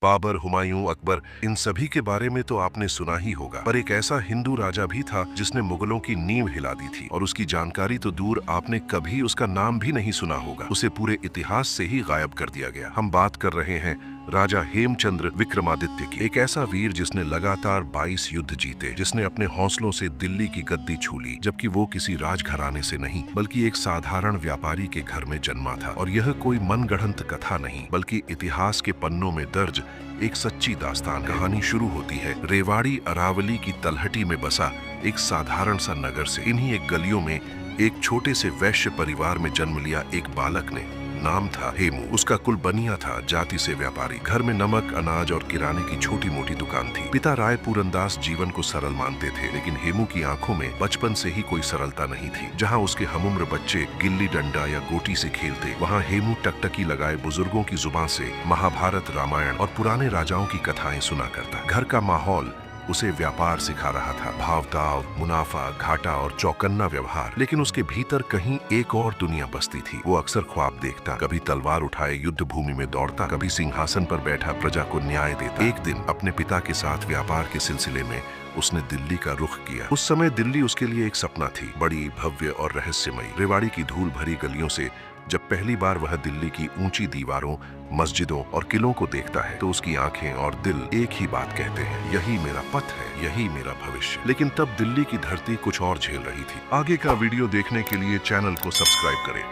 बाबर, हुमायूं, अकबर, इन सभी के बारे में तो आपने सुना ही होगा, पर एक ऐसा हिंदू राजा भी था जिसने मुगलों की नींव हिला दी थी, और उसकी जानकारी तो दूर, आपने कभी उसका नाम भी नहीं सुना होगा। उसे पूरे इतिहास से ही गायब कर दिया गया। हम बात कर रहे हैं राजा हेमचंद्र विक्रमादित्य की। एक ऐसा वीर जिसने लगातार 22 युद्ध जीते, जिसने अपने हौसलों से दिल्ली की गद्दी छू ली, जबकि वो किसी राजघराने से नहीं बल्कि एक साधारण व्यापारी के घर में जन्मा था। और यह कोई मनगढ़ंत कथा नहीं, बल्कि इतिहास के पन्नों में दर्ज एक सच्ची दास्तान। कहानी शुरू होती है रेवाड़ी अरावली की तलहटी में बसा एक साधारण सा नगर से। इन्हीं एक गलियों में एक छोटे से वैश्य परिवार में जन्म लिया एक बालक ने। नाम था हेमू। उसका कुल बनिया था, जाति से व्यापारी। घर में नमक, अनाज और किराने की छोटी मोटी दुकान थी। पिता राय पूरनदास जीवन को सरल मानते थे, लेकिन हेमू की आंखों में बचपन से ही कोई सरलता नहीं थी। जहां उसके हमउम्र बच्चे गिल्ली डंडा या गोटी से खेलते, वहां हेमू टकटकी लगाए बुजुर्गों की जुबान से महाभारत, रामायण और पुराने राजाओं की कथाएं सुना करता। घर का माहौल उसे व्यापार सिखा रहा था, भावताव, मुनाफा, घाटा और चौकन्ना व्यवहार। लेकिन उसके भीतर कहीं एक और दुनिया बसती थी। वो अक्सर ख्वाब देखता, कभी तलवार उठाए युद्ध भूमि में दौड़ता, कभी सिंहासन पर बैठा प्रजा को न्याय देता। एक दिन अपने पिता के साथ व्यापार के सिलसिले में उसने दिल्ली का रुख किया। उस समय दिल्ली उसके लिए एक सपना थी, बड़ी, भव्य और रहस्यमयी। रेवाड़ी की धूल भरी गलियों से जब पहली बार वह दिल्ली की ऊंची दीवारों, मस्जिदों और किलों को देखता है, तो उसकी आंखें और दिल एक ही बात कहते हैं, यही मेरा पथ है, यही मेरा भविष्य। लेकिन तब दिल्ली की धरती कुछ और झेल रही थी। आगे का वीडियो देखने के लिए चैनल को सब्सक्राइब करें।